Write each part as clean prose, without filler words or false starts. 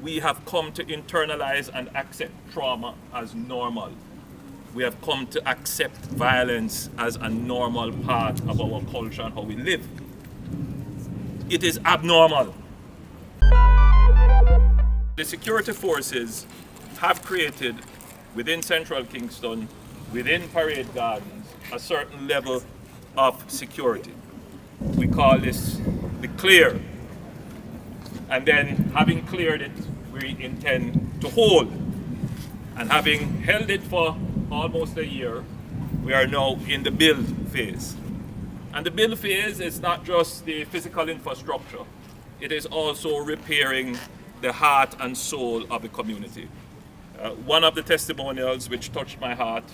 we have come to internalize and accept trauma as normal. We have come to accept violence as a normal part of our culture and how we live. It is abnormal. The security forces have created within Central Kingston, within Parade Gardens, a certain level of security. We call this the clear. And then having cleared it, we intend to hold. And having held it for almost a year, we are now in the build phase. And the build phase is not just the physical infrastructure, it is also repairing the heart and soul of the community. One of the testimonials which touched my heart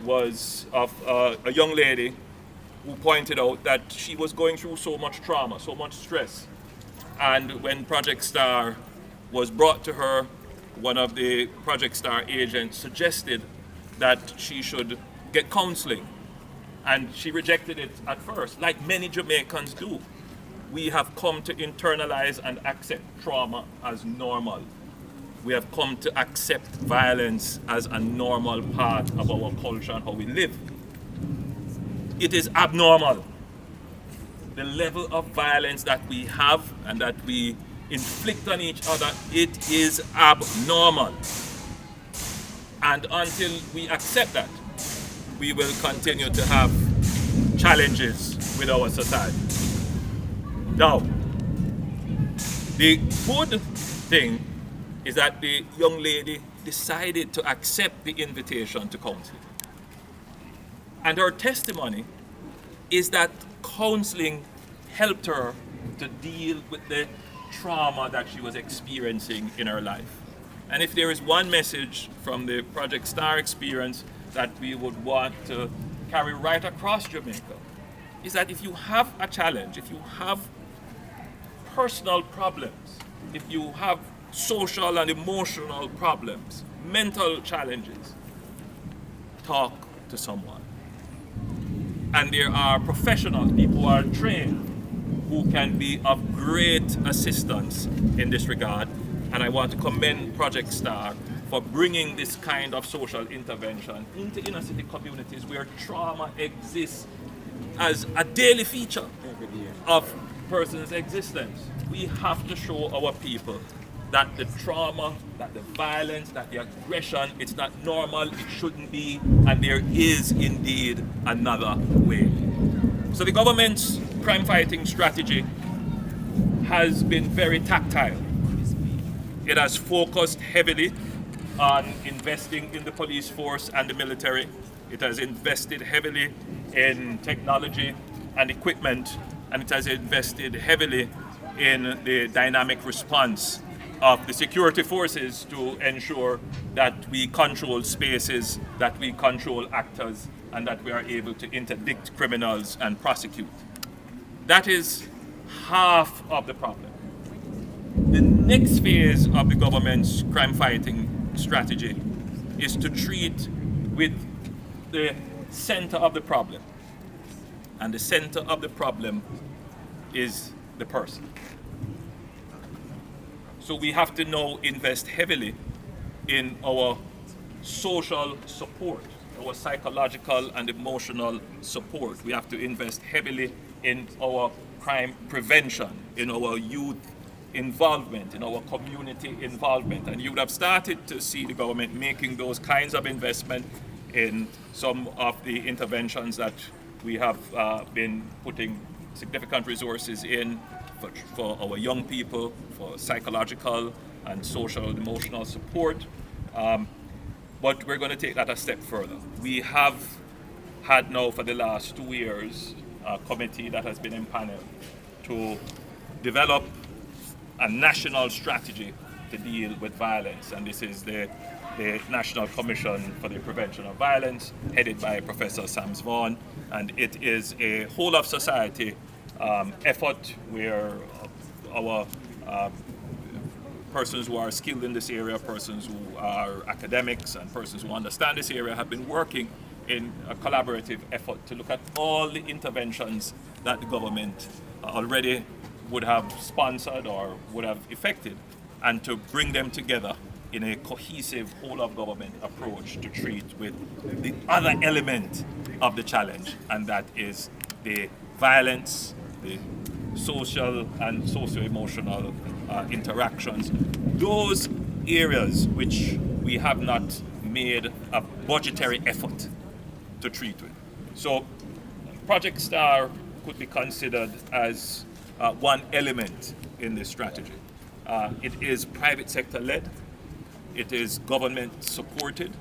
was of a young lady who pointed out that she was going through so much trauma, so much stress. And when Project Star was brought to her, one of the Project Star agents suggested that she should get counseling. And she rejected it at first, like many Jamaicans do. We have come to internalize and accept trauma as normal. We have come to accept violence as a normal part of our culture and how we live. It is abnormal. The level of violence that we have and that we inflict on each other, it is abnormal. And until we accept that, we will continue to have challenges with our society. Now, the good thing is that the young lady decided to accept the invitation to counseling. And her testimony is that counseling helped her to deal with the trauma that she was experiencing in her life. And if there is one message from the Project Star experience that we would want to carry right across Jamaica, is that if you have a challenge, if you have personal problems, if you have social and emotional problems, mental challenges, talk to someone. And there are professionals, people who are trained, who can be of great assistance in this regard. And I want to commend Project Star for bringing this kind of social intervention into inner city communities where trauma exists as a daily feature of person's existence. We have to show our people that the trauma, that the violence, that the aggression, it's not normal, it shouldn't be, and there is indeed another way. So the government's crime fighting strategy has been very tactile. It has focused heavily on investing in the police force and the military. It has invested heavily in technology and equipment, and it has invested heavily in the dynamic response of the security forces to ensure that we control spaces, that we control actors, and that we are able to interdict criminals and prosecute. That is half of the problem. The next phase of the government's crime fighting strategy is to treat with the center of the problem. And the center of the problem is the person. So we have to now invest heavily in our social support, our psychological and emotional support. We have to invest heavily in our crime prevention, in our youth involvement, in our community involvement. And you would have started to see the government making those kinds of investment in some of the interventions that we have been putting significant resources in for our young people, for psychological and social and emotional support. But we're going to take that a step further. We have had now for the last 2 years a committee that has been empaneled to develop a national strategy to deal with violence. And this is the National Commission for the Prevention of Violence, headed by Professor Sam Vaughan. And it is a whole of society effort where our persons who are skilled in this area, persons who are academics and persons who understand this area have been working in a collaborative effort to look at all the interventions that the government already would have sponsored or would have effected and to bring them together in a cohesive whole of government approach to treat with the other element of the challenge, and that is the violence, the social and socio-emotional interactions, those areas which we have not made a budgetary effort to treat with. So Project STAR could be considered as one element in this strategy. It is private sector led, it is government supported,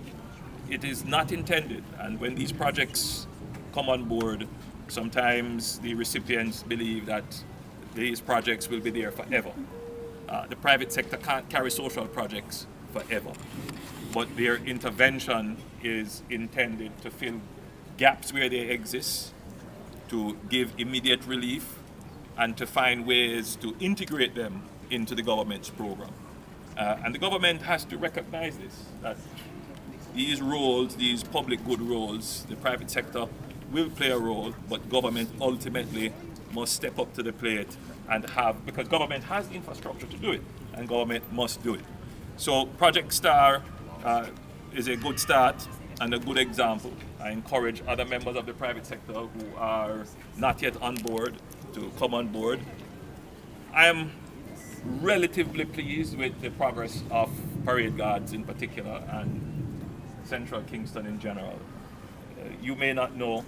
it is not intended, and when these projects come on board, sometimes the recipients believe that these projects will be there forever. The private sector can't carry social projects forever, but their intervention is intended to fill gaps where they exist, to give immediate relief, and to find ways to integrate them into the government's program. And the government has to recognize this, that these roles, these public good roles, the private sector will play a role, but government ultimately must step up to the plate and have, because government has the infrastructure to do it, and government must do it. So Project STAR is a good start and a good example. I encourage other members of the private sector who are not yet on board to come on board. I am relatively pleased with the progress of parade guards in particular and Central Kingston in general. You may not know,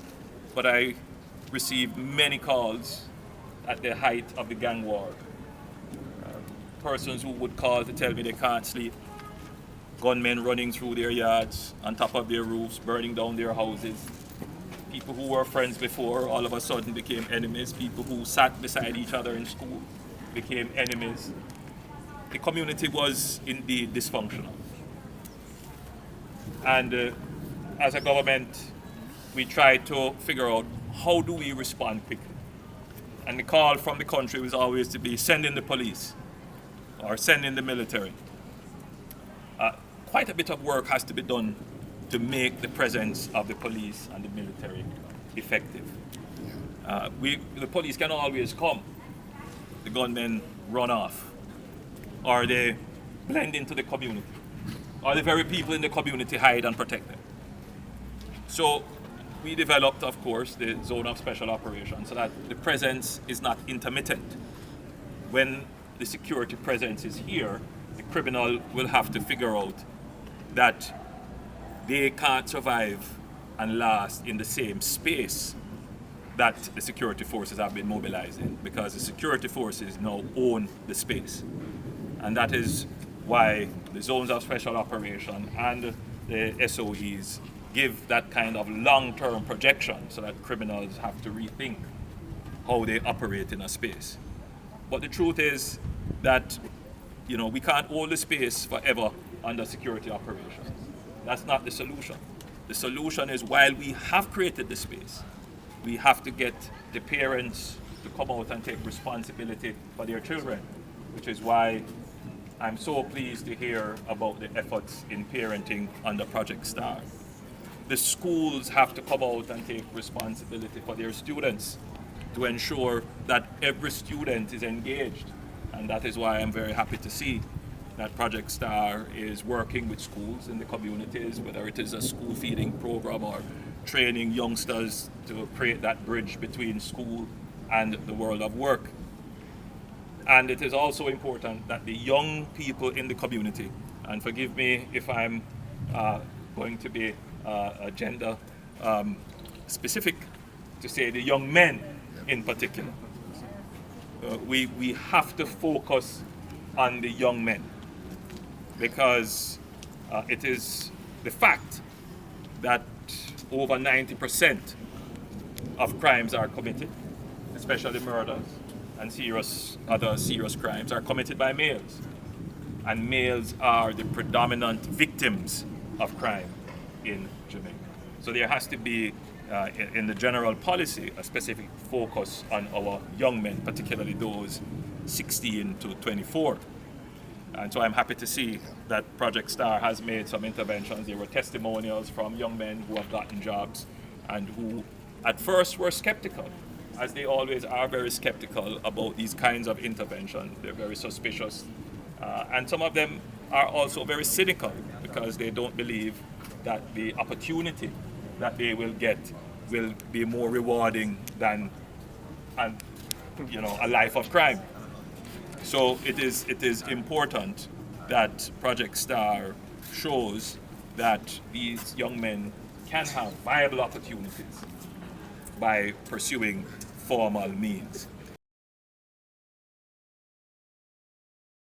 but I received many calls at the height of the gang war. Persons who would call to tell me they can't sleep, gunmen running through their yards, on top of their roofs, burning down their houses. People who were friends before all of a sudden became enemies. People who sat beside each other in school became enemies. The community was indeed dysfunctional. And as a government, we tried to figure out how do we respond quickly. And the call from the country was always to be send in the police or send in the military. Quite a bit of work has to be done to make the presence of the police and the military effective. The police can always come, the gunmen run off, or they blend into the community, or the very people in the community hide and protect them. So we developed, of course, the zone of special operations so that the presence is not intermittent. When the security presence is here, the criminal will have to figure out that they can't survive and last in the same space that the security forces have been mobilized in, because the security forces now own the space. And that is why the zones of special operation and the SOEs give that kind of long-term projection so that criminals have to rethink how they operate in a space. But the truth is that we can't hold the space forever under security operations. That's not the solution. The solution is, while we have created the space, we have to get the parents to come out and take responsibility for their children, which is why I'm so pleased to hear about the efforts in parenting under Project STAR. The schools have to come out and take responsibility for their students to ensure that every student is engaged. And that is why I'm very happy to see that Project STAR is working with schools in the communities, whether it is a school feeding program or training youngsters to create that bridge between school and the world of work. And it is also important that the young people in the community, and forgive me if I'm going to be gender specific, to say the young men in particular, we have to focus on the young men, because it is the fact that over 90% of crimes are committed, especially murders and other serious crimes, are committed by males. And males are the predominant victims of crime in Jamaica. So there has to be, in the general policy, a specific focus on our young men, particularly those 16 to 24. And so I'm happy to see that Project STAR has made some interventions. There were testimonials from young men who have gotten jobs and who at first were skeptical, as they always are very skeptical about these kinds of interventions. They're very suspicious. And some of them are also very cynical because they don't believe that the opportunity that they will get will be more rewarding than a life of crime. So it is important that Project STAR shows that these young men can have viable opportunities by pursuing formal means.